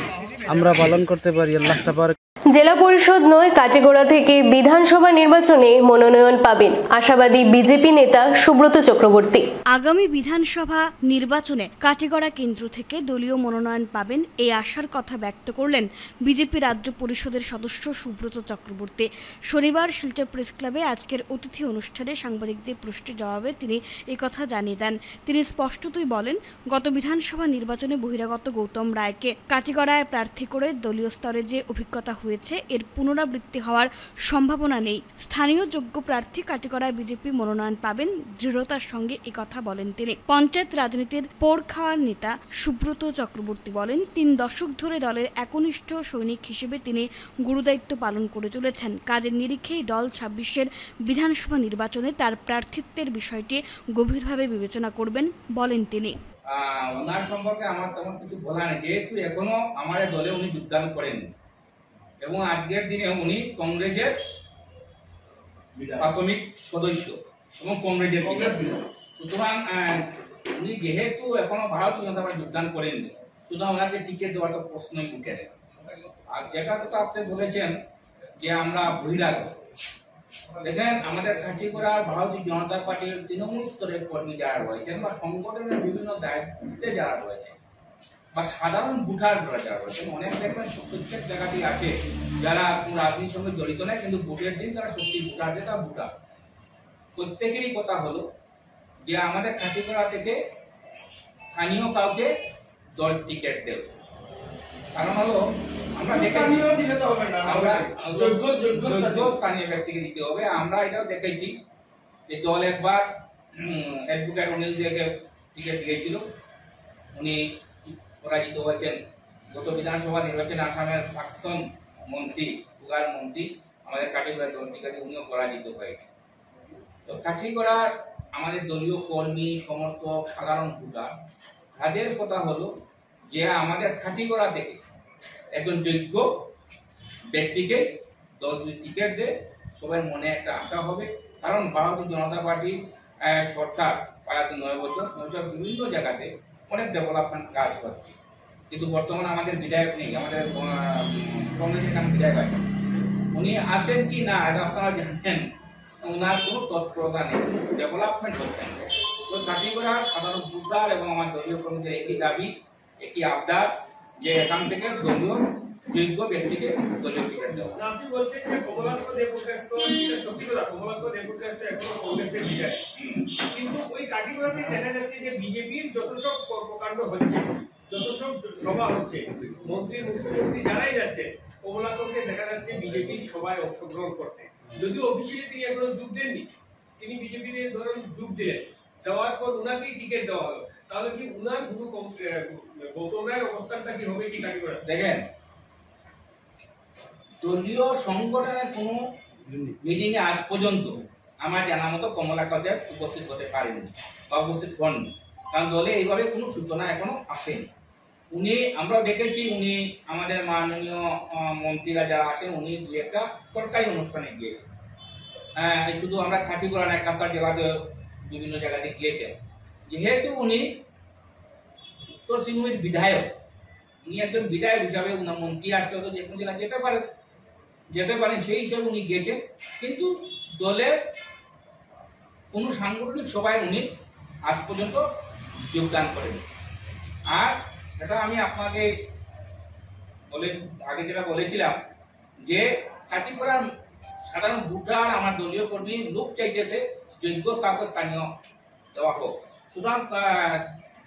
আমরা পালন করতে পারি। আল্লাহ তাবারক জেলা পরিষদ নয় কাটিগড়া থেকে বিধানসভা নির্বাচনে মনোনয়ন পাবেন আশাবাদী বিজেপি নেতা সুব্রত চক্রবর্তী। আগামী বিধানসভা নির্বাচনে কাটিগড়া কেন্দ্র থেকে দলীয় মনোনয়ন পাবেন এই আশার কথা ব্যক্ত করলেন বিজেপি রাজ্য পরিষদের সদস্য সুব্রত চক্রবর্তী। শনিবার শিলচর প্রেস ক্লাবে আজকের অতিথি অনুষ্ঠানে সাংবাদিকদের প্রশ্নের জবাবে তিনি একথা জানিয়ে দেন। তিনি স্পষ্টতই বলেন, গত বিধানসভা নির্বাচনে বহিরাগত গৌতম রায়কে কাটিগড়ায় প্রার্থী করে দলীয় স্তরে যে অভিজ্ঞতা হয়েছে এর পুনরাবৃত্তি হওয়ার সম্ভাবনা নেই। স্থানীয় যোগ্য প্রার্থী কাটিগড়ায় বিজেপি মনোনয়ন পাবেন দৃঢ়তার সঙ্গে একথা বলেন তিনি। পঞ্চায়েত রাজনীতির পোড় খাওয়ার নেতা সুব্রত চক্রবর্তী বলেন, 3 দশক ধরে দলের একনিষ্ঠ সৈনিক হিসেবে তিনি গুরুদায়িত্ব পালন করে চলেছেন। কাজের নিরিখেই দল 26-এর বিধানসভা নির্বাচনে তার প্রার্থিত্বের বিষয়টি গভীরভাবে বিবেচনা করবেন বলেন তিনি। ওনার সম্পর্কে আমার তেমন কিছু বলা নেই, যেহেতু এখনো আমার দলে উনি যোগদান করেননি এবং আজকের দিনে উনি কংগ্রেসের প্রাথমিক সদস্য এবং কংগ্রেসের সুতরাং উনি যেহেতু এখনো ভারতীয় জনতা পার্টি যোগদান করেননি, সুতরাং ওনাকে টিকিট দেওয়ার তো প্রশ্নই উঠে না। আর যেটা কথা আপনি বলেছেন যে আমরা বহিরাগত, দেখেন আমাদের কাটিগড়া ভারতীয় জনতা পার্টির তৃণমূল স্তরের কর্মী যারা রয়েছেন বা সংগঠনের বিভিন্ন দায়িত্বে যারা রয়েছে বা সাধারণ ভোটাররা যারা রয়েছেন, অনেক দেখবেন প্রত্যেক জায়গাতেই আছে যারা কোনো রাজনীতির সঙ্গে জড়িত নয়, কিন্তু ভোটের দিন তারা সত্যি ভোটার, যেটা ভোটার প্রত্যেকেরই কথা হলো যে আমাদের কাটিগড়া থেকে স্থানীয় কাউকে দল টিকিট দেবে। কারণ হলো আমরা স্থানীয় ব্যক্তিকে দিতে হবে। আমরা এটাও দেখেছি যে দল একবার অ্যাডভোকেট অনিল দেকে টিকিট দিয়েছিল, উনি পরাজিত হয়েছেন। গত বিধানসভা নির্বাচনে আসামের প্রাক্তন মন্ত্রী উগার মন্ত্রী আমাদের কাটিগড়া দল টিকিট উনিও পরাজিত হয়েছে। তো কাটিগড়ার আমাদের দলীয় কর্মী সমর্থক সাধারণ ভোটার তাদের কথা হলো যে আমাদের কাটিগড়া থেকে একজন যোগ্য ব্যক্তিকে দল যদি টিকিট দেয় সবার মনে একটা আশা হবে। কারণ ভারতীয় জনতা পার্টি সরকার প্রায় 9 বছর বিভিন্ন জায়গাতে অনেক ডেভেলপমেন্ট কাজ করছে, কিন্তু বর্তমানে আমাদের বিধায়ক নেই, আমাদের কংগ্রেসের এখানে বিধায়ক আছে, উনি আছেন কি না এটা আপনারা জানেন, ওনার কোনো তৎপরতা নেই, ডেভেলপমেন্ট হচ্ছে না। তো কাটিগড়া সাধারণ ভোটার এবং আমার দলীয় কর্মীদের একই দাবি, একই আবদার যে এখান থেকে দলীয় যোগ্য ব্যক্তিকে দলীয় টিকিট দেওয়া। আপনি বলছেন যে কমলাক্ষ দেবকাস্ত সত্যি কথা, কমলাক্ষ দেবকাস্ত এখনো কংগ্রেসের বিধায়ক, কিন্তু ওই কাটিগড়াতে দেখা যাচ্ছে যে বিজেপির যত সব কর্মকাণ্ড হচ্ছে, যত সব সভা হচ্ছে, মন্ত্রী মুখ্যমন্ত্রী জানাই যাচ্ছে কমলাক্ষকে দেখা যাচ্ছে বিজেপির সভায় অংশগ্রহণ করতে, যদিও অফিসিয়ালি তিনি এখনো যোগ দেননি। তিনি বিজেপিতে ধরুন যোগ দিলেন, দেওয়ার পর উনাকেই টিকিট দেওয়া হলো, তাহলে কি উনার গুরু গৌতম রায়ের অবস্থানটা কি হবে কি কাটিগড়া? দেখেন, দলীয় সংগঠনের কোনো মিটিং এ আজ পর্যন্ত আমার জানা মতো কমলাক্ষদের উপস্থিত হতে পারেনি বা উপস্থিত হননি, কারণ দলে এইভাবে কোনো সূচনা এখনো আসেনি। উনি আমরা দেখেছি উনি আমাদের মাননীয় মন্ত্রীরা যারা আছেন উনি দু একটা সরকারি অনুষ্ঠানে গিয়েছেন, শুধু আমরা কাটিগড়া না কাছাড় জেলাতে বিভিন্ন জায়গাতে গিয়েছেন। যেহেতু উনি উত্তর সিংহের বিধায়ক, উনি একজন বিধায়ক হিসাবে উনার মন্ত্রী আসলে তো যে কোনো জেলা যেতে পারেন সেই হিসাবে উনি গিয়েছেন, কিন্তু দলের কোনো সাংগঠনিক সভায় উনি আজ পর্যন্ত যোগদান করেন। আর এটা আমি আপনাকে আগে যেটা বলেছিলাম যে কাটিগড়ার সাধারণ ভোটার আমার দলীয় কর্মী লোক চাইতেছে যোগ্য কাউকে স্থানীয় দেওয়া হোক। সুতরাং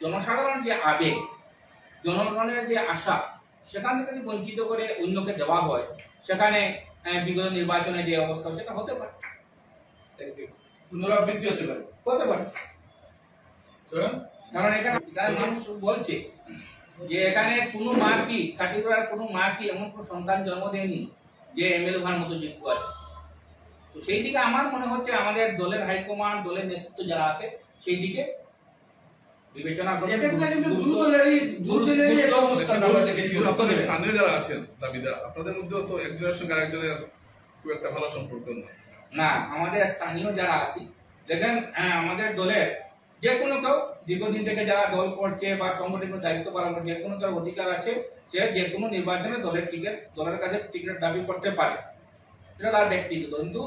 জনসাধারণের যে আবেগ, জনগণের যে আশা, সেখান থেকে যদি বঞ্চিত করে অন্যকে দেওয়া হয়, সেখানে বিগত নির্বাচনে যে অবস্থা সেটা হতে পারে, পুনরাবৃত্তি হতে পারে। কারণ এখানে মানুষ বলছে যে এখানে কোনো মা কি কাটিগড়ার কোনো মা কি এমন কোনো সন্তান জন্ম দেয়নি যে এমএলএ হওয়ার মতো যোগ্য আছে। তো সেই দিকে আমার মনে হচ্ছে আমাদের দলের হাইকমান্ড, দলের নেতৃত্ব যারা আছে সেই দিকে বিবেচনা করে স্থানীয় যারা আছেন দাবিদার, আপনাদের মধ্যে তো একজনের সঙ্গে আরেকজনের খুব একটা ভালো সম্পর্ক না। আমাদের স্থানীয় যারা আছি দেখেন, আমাদের দলের যে কোনো কেউ দীর্ঘদিন থেকে যারা দল করছে বা সংগঠনের দায়িত্ব পালন করছে, যে কোনো তার অধিকার আছে, সে যে কোনো নির্বাচনে দলের কাছে টিকিট দাবি করতে পারে, এটা তার ব্যক্তিগত। কিন্তু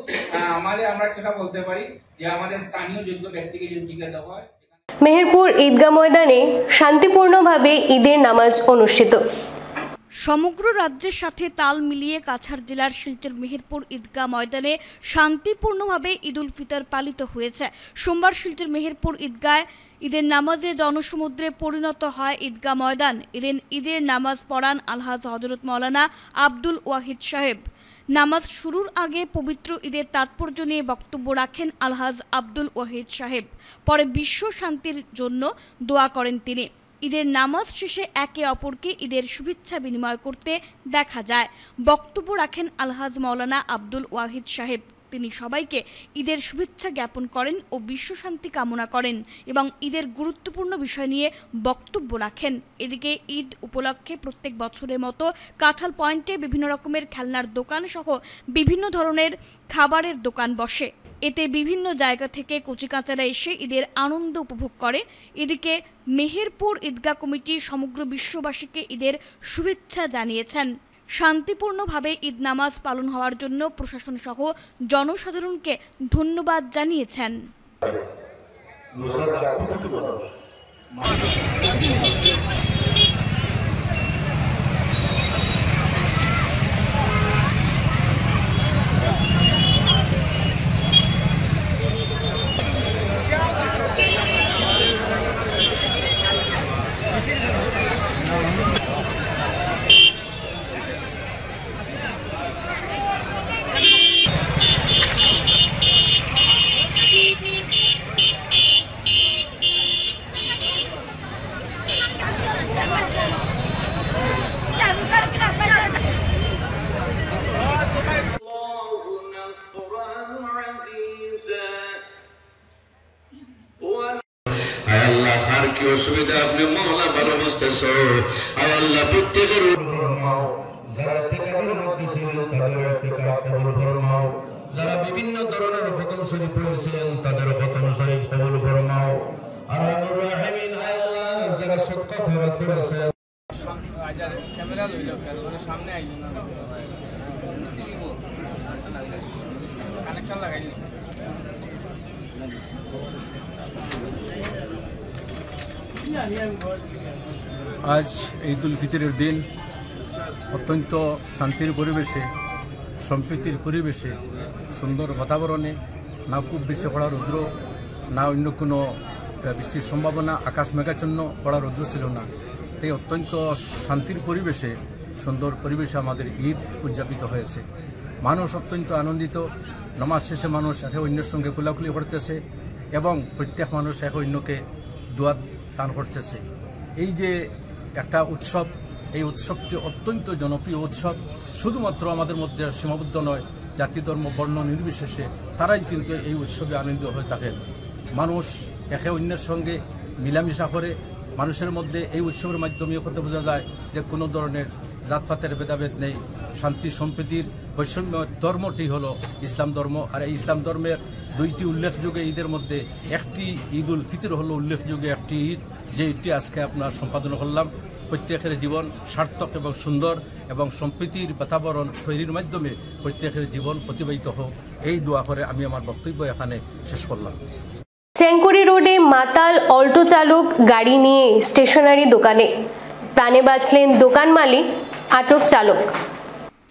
আমরা সেটা বলতে পারি যে আমাদের স্থানীয় যোগ্য ব্যক্তিকে যদি টিকিট দেওয়া হয়। মেহেরপুর ঈদগাহ ময়দানে শান্তিপূর্ণভাবে ঈদের নামাজ অনুষ্ঠিত। সমগ্র রাজ্যের সাথে তাল মিলিয়ে কাছাড় জেলার শিলচর মেহেরপুর ঈদগাহ ময়দানে শান্তিপূর্ণভাবে ঈদ উল ফিতর পালিত হয়েছে। সোমবার শিলচর মেহেরপুর ঈদগায় ঈদের নামাজে জনসমুদ্রে পরিণত হয় ঈদগাহ ময়দান। ঈদের নামাজ পড়ান আলহাজ হযরত মাওলানা আব্দুল ওয়াহিদ সাহেব। নামাজ শুরুর আগে পবিত্র ঈদের তাৎপর্য নিয়ে বক্তব্য রাখেন আলহাজ আব্দুল ওয়াহিদ সাহেব। পরে বিশ্ব শান্তির জন্য দোয়া করেন তিনি। ঈদের নামাজ শেষে একে অপরকে ঈদের শুভেচ্ছা বিনিময় করতে দেখা যায়। বক্তব্য রাখেন আলহাজ মাওলানা আব্দুল ওয়াহিদ সাহেব। তিনি সবাইকে ঈদের শুভেচ্ছা জ্ঞাপন করেন ও বিশ্ব শান্তি কামনা করেন এবং ঈদের গুরুত্বপূর্ণ বিষয় নিয়ে বক্তব্য রাখেন। এদিকে ঈদ উপলক্ষে প্রত্যেক বছরের মতো কাঁঠাল পয়েন্টে বিভিন্ন রকমের খেলনার দোকান সহ বিভিন্ন ধরনের খাবারের দোকান বসে। এতে বিভিন্ন জায়গা থেকে কচিকাঁচারা এসে ঈদের আনন্দ উপভোগ করে। এদিকে মেহেরপুর ঈদগাহ কমিটি সমগ্র বিশ্ববাসীকে ঈদের শুভেচ্ছা জানিয়েছেন। শান্তিপূর্ণভাবে ঈদ নামাজ পালন হওয়ার জন্য প্রশাসন সহ জনসাধারণকে ধন্যবাদ জানিয়েছেন। আল্লাহ আর কি অসুবিধা আপনি মওলা ভালো বুঝতেছো। আল্লাহ প্রত্যেকের যারা ইতিকাফের মধ্যে ছিলেন তাদের ইতিকাফ কবুল ফরমাও, যারা বিভিন্ন ধরনের খতম শরীফ পড়েছেন তাদের খতম শরীফ কবুল ফরমাও। আরহামুর রাহিমিন আল্লাহ যারা সদকা ফেরত করেছেন ক্যামেরা লইলো সামনে আইলো না কানেকশন লাগাইলি। আজ ঈদ উল ফিতরের দিন অত্যন্ত শান্তির পরিবেশে, সম্প্রীতির পরিবেশে, সুন্দর বাতাবরণে, না খুব বেশি পড়া রৌদ্র, না অন্য কোনো বৃষ্টির সম্ভাবনা, আকাশ মেঘাচ্ছন্ন, পড়া রৌদ্র ছিল না। তাই অত্যন্ত শান্তির পরিবেশে, সুন্দর পরিবেশে আমাদের ঈদ উদযাপিত হয়েছে। মানুষ অত্যন্ত আনন্দিত। নামাজ শেষে মানুষ একে অন্যের সঙ্গে কোলাকুলি করতেছে এবং প্রত্যেক মানুষ একে অন্যকে দোয়া দান করতেছে। এই যে একটা উৎসব, এই উৎসবটি অত্যন্ত জনপ্রিয় উৎসব। শুধুমাত্র আমাদের মধ্যে সীমাবদ্ধ নয়, জাতি ধর্ম বর্ণ নির্বিশেষে তারাই কিন্তু এই উৎসবে আনন্দিত হয়ে থাকেন। মানুষ একে অন্যের সঙ্গে মিলামিশা করে। মানুষের মধ্যে এই উৎসবের মাধ্যমে কথা বোঝা যায় যে কোনো ধরনের জাতপাতের ভেদাভেদ নেই। শান্তি সম্প্রীতির বৈষম্য ধর্মটি হলো ইসলাম ধর্ম। আর এই ইসলাম ধর্মের দুইটি উল্লেখযোগ্য ঈদের মধ্যে একটি ঈদ উল ফিতর হলো উল্লেখযোগ্য একটি ঈদ, যে ঈদটি আজকে আপনার সম্পাদন করলাম। প্রত্যেকের জীবন সার্থক এবং সুন্দর এবং সম্প্রীতির বাতাবরণ তৈরির মাধ্যমে প্রত্যেকের জীবন অতিবাহিত হোক, এই দোয়া করে আমি আমার বক্তব্য এখানে শেষ করলাম। চেঙ্কুরি রোডে মাতাল অল্টো চালক গাড়ি নিয়ে স্টেশনারি দোকানে, প্রাণে বাঁচলেন দোকান মালিক, আটক চালক।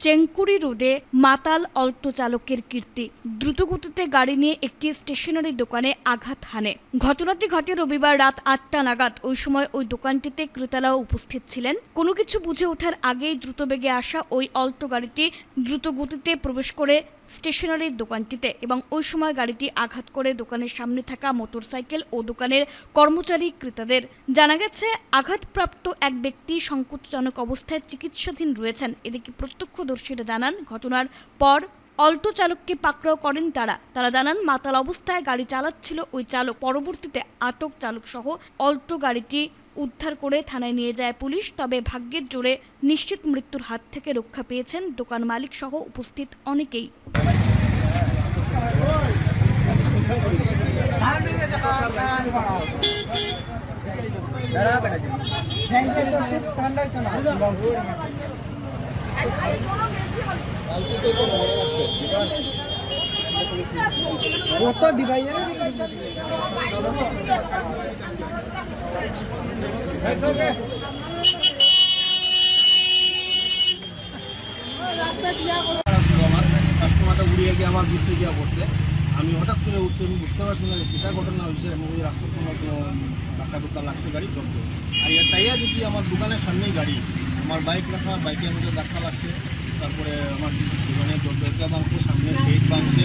চেঙ্কুরি রোডে মাতাল অল্টো চালকের কীর্তি। দ্রুতগতিতে গাড়ি নিয়ে একটি স্টেশনারি দোকানে আঘাত হানে। ঘটনাটি ঘটে রবিবার রাত ৮টা নাগাদ। ওই সময় ওই দোকানটিতে ক্রেতারাও উপস্থিত ছিলেন। কোনো কিছু বুঝে ওঠার আগেই দ্রুতবেগে আসা ওই অল্টো গাড়িটি দ্রুতগতিতে প্রবেশ করে স্টেশনারির দোকানটিতে এবং ওই সময় গাড়িটি আঘাত করে দোকানের সামনে থাকা মোটরসাইকেল ও দোকানের কর্মচারী ক্রেতাদের। জানা গেছে আঘাতপ্রাপ্ত এক ব্যক্তি সংকটজনক অবস্থায় চিকিৎসাধীন রয়েছেন। এদিকে প্রত্যক্ষদর্শীরা জানান ঘটনার পর অল্টো চালককে পাকড়াও করেন তারা জানান মাতাল অবস্থায় গাড়ি চালাচ্ছিল ওই চালক। পরবর্তীতে আটক চালক সহ অল্টো গাড়িটি উদ্ধার করে থানায় নিয়ে যায় পুলিশ। তবে ভাগ্যের জোরে নিশ্চিত মৃত্যুর হাত থেকে রক্ষা পেয়েছেন দোকান মালিক সহ উপস্থিত অনেকেই। কাস্টমারটা উড়িয়ে গিয়ে আমার ঘুরতে গিয়ে পড়ছে। আমি হঠাৎ করে উঠছি, আমি বুঝতে পারছি না যেটা ঘটনা হয়েছে। আমি ওই রাস্তার সময় কোনো ধাক্কা লাগছে গাড়ি চলছে। আর তাইয়া দেখি আমার দোকানের সামনেই গাড়ি, আমার বাইক রাখা, বাইকের মধ্যে ধাক্কা লাগছে। তারপরে আমার দোকানের দরজা ভাঙছে, সামনে গেট ভাঙছে,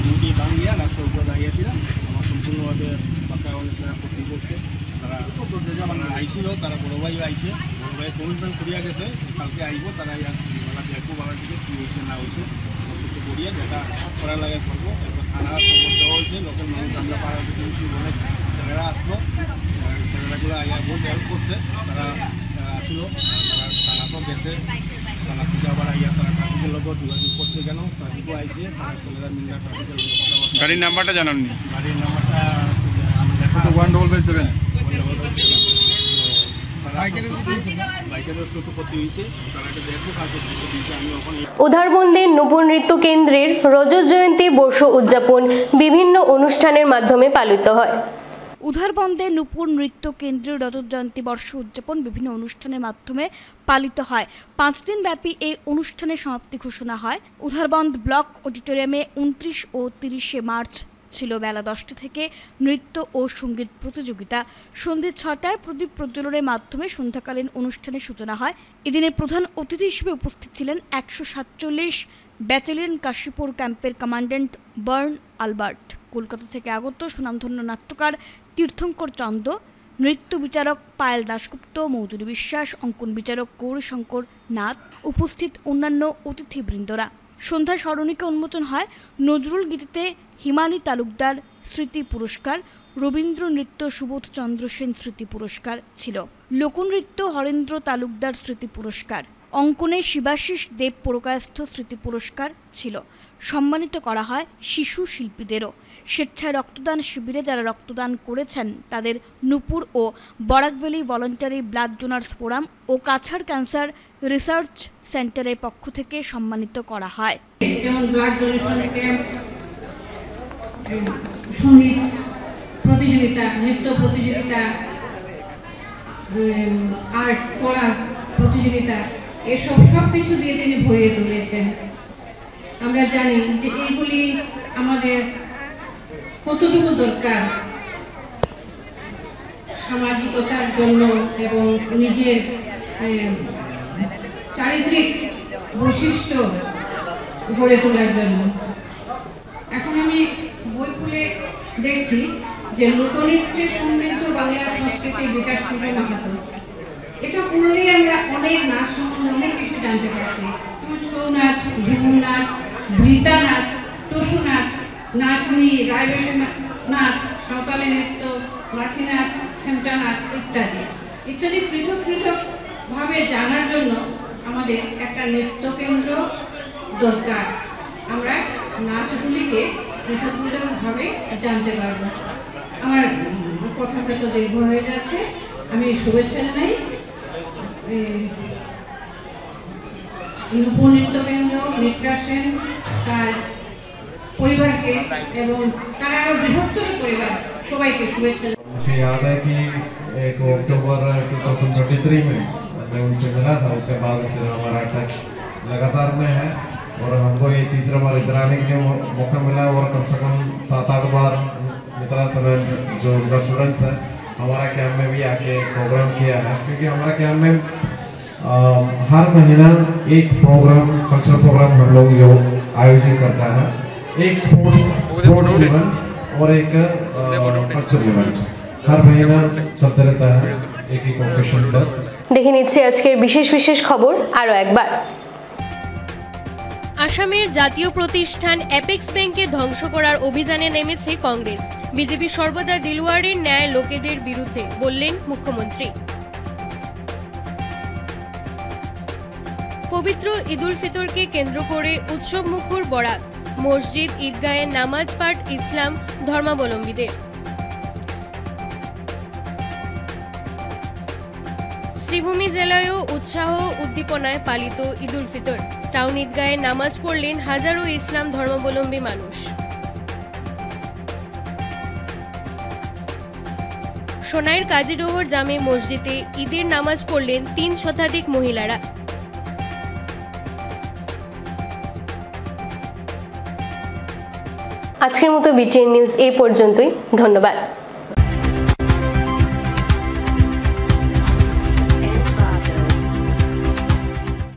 মুটি ভাঙিয়া রাস্তার উপরে দাঁড়িয়েছিলাম। আমার সম্পূর্ণভাবে পাকা অনেকটা ক্ষতি করছে। তারা দরজা আইছিল, তারা বড় ভাই আইছে, বড় ভাই কমিশন করিয়া গেছে, কালকে আইব। তারা দেখবো বাবার দিকে কী হয়েছে না হয়েছে করিয়া যেটা করা লাগে করবো। এরপর থানার খবর দেওয়া হয়েছে, লোকের মানুষ আমরা পাড়ার কিছু বলে ছেলেরা আসলো, ছেলেরাগুলো আইয়া বহুত হেল্প করছে। তারা আসলো, তারা থানা তো গেছে, থানা থেকে আবার আইয়া তারা ট্রাফিকের লোক যোগাযোগ করছে। কেন ট্রাফিকও আইছে, তারা ছেলেরা মিলে ট্রাফিকের লোক কথা। গাড়ির নাম্বারটা জানাননি? গাড়ির নাম্বারটা 1557 উধারবন্দের নূপুর নৃত্য কেন্দ্রের রজত জয়ন্তী বর্ষ উদযাপন বিভিন্ন অনুষ্ঠানের মাধ্যমে পালিত হয়। উধারবন্দে নূপুর নৃত্য কেন্দ্রের রজত জয়ন্তী বর্ষ উদযাপন বিভিন্ন অনুষ্ঠানের মাধ্যমে পালিত হয়। 5 দিন ব্যাপী এই অনুষ্ঠানের সমাপ্তি ঘোষণা হয়। উধারবন্দ ব্লক অডিটোরিয়ামে 29 ও 30 মার্চ ছিল বেলা 10টা থেকে নৃত্য ও সঙ্গীত প্রতিযোগিতা। সন্ধ্যে 6টায় প্রদীপ প্রজ্বলনের মাধ্যমে সন্ধ্যাকালীন অনুষ্ঠানের সূচনা হয়। এদিনের প্রধান অতিথি হিসেবে উপস্থিত ছিলেন 147 ব্যাটালিয়ন কাশীপুর ক্যাম্পের কমান্ড্যান্ট বার্ন আলবার্ট। কলকাতা থেকে আগত সুনামধন্য নাট্যকার তীর্থঙ্কর চন্দ, নৃত্য বিচারক পায়েল দাশগুপ্ত, মৌজুরী বিশ্বাস, অঙ্কন বিচারক গৌরীশঙ্কর নাথ, উপস্থিত অন্যান্য অতিথিবৃন্দরা। সন্ধ্যায় স্মরণিকা উন্মোচন হয়। নজরুল গীতিতে হিমানী তালুকদার স্মৃতি পুরস্কার, রবীন্দ্র নৃত্য সুবোধ চন্দ্র সেন স্মৃতি পুরস্কার ছিল। লোকনৃত্য হরেন্দ্র তালুকদার স্মৃতি পুরস্কার, অঙ্কনে শিবাশিস দেব পুরকায়স্থ স্মৃতি পুরস্কার ছিল। সম্মানিত করা হয় শিশু শিল্পীদেরও। স্বেচ্ছায় রক্তদান শিবিরে যারা রক্তদান করেছেন তাদের নূপুর ও বরাকভ্যালি ভলান্টারি ব্লাড ডোনার্স ফোরাম ও কাছাড় ক্যান্সার রিসার্চ সেন্টারের পক্ষ থেকে সম্মানিত করা হয়। যেমন ব্লাড ডোনেশন ক্যাম্প, সঙ্গীত প্রতিযোগিতা, নৃত্য প্রতিযোগিতা, আর্ট কলা প্রতিযোগিতা, এসব সব কিছু দিয়ে তিনি ভরিয়ে তুলেছেন। আমরা জানি যে এইগুলি আমাদের কতটুকু দরকার সামাজিকতার জন্য এবং নিজের চারিত্রিক বৈশিষ্ট্য গড়ে তোলার জন্য। এখন আমি বই খুলে দেখছি যে লোকনৃত্যে সমৃদ্ধ বাংলা সংস্কৃতির বিকাশ থেকে মাহাতো, এটা পড়লেই আমরা অনেক নাচ সম্বন্ধে অনেক কিছু জানতে পারছি। ছৌ নাচ, ঝুমুর নাচ, বৃচা নাচ, টসু নাচ, নাচনি, রায়বেশী নাচ, সাঁওতালি নৃত্য, লাঠি নাচ, খেমটা নাচ ইত্যাদি ইত্যাদি পৃথক পৃথকভাবে জানার জন্য আমাদের একটা নৃত্য কেন্দ্র দরকার। আমরা নাচগুলিকে পৃথক পৃথকভাবে জানতে পারবো। আমার কথাটা তো দীর্ঘ হয়ে যাচ্ছে, আমি শুভেচ্ছা জানাই নূপুর নৃত্য কেন্দ্র, মিত্রা সেন, তার পরিবারকে এবং তার আরো বৃহত্তর পরিবার সবাইকে शुभेच्छा। मुझे याद है कि 1 अक्टूबर 2023 में मैं उनसे मिला था, उसके बाद फिर हमारा टच लगातार में है और हमको ये तीसरा बार इधर आने के मौका मिला और कम से कम 7-8 बार मित्रा समय जो उनका स्टूडेंट्स है हमारा कैंप में भी आके प्रोग्राम किया है, क्योंकि हमारा कैंप में हर महीना एक प्रोग्राम, कल्चरल प्रोग्राम हम लोग आयोजित करता है, एक स्पोर्ट्स इवेंट और एक कल्चरल इवेंट हर महीना चलते रहता है एक एक ओकेशन पर। দেখে নিচ্ছি আজকের বিশেষ বিশেষ খবর আরো একবার। আসামের জাতীয় প্রতিষ্ঠান অ্যাপেক্স ব্যাংককে ধ্বংস করার অভিযানে নেমেছে কংগ্রেস। বিজেপি সর্বদা দিলওয়ারের ন্যায় লোকেদের বিরুদ্ধে, বললেন মুখ্যমন্ত্রী। পবিত্র ঈদুল ফিতরকে কেন্দ্র করে উৎসব মুখর বরাক, মসজিদ ঈদগাহে নামাজ পাঠ ইসলাম ধর্মাবলম্বীদের। শ্রীভূমি জেলায়ও উৎসাহ উদ্দীপনায় পালিত ঈদুল ফিতর। টাউন ঈদগাহে নামাজ পড়লেন হাজারো ইসলাম ধর্মাবলম্বী মানুষ। সোনাইর কাজীডোহর জামে মসজিদে ঈদের নামাজ পড়লেন ৩ শতাধিক মহিলারা। আজকের মতো বিটিএন নিউজ এই পর্যন্তই। ধন্যবাদ।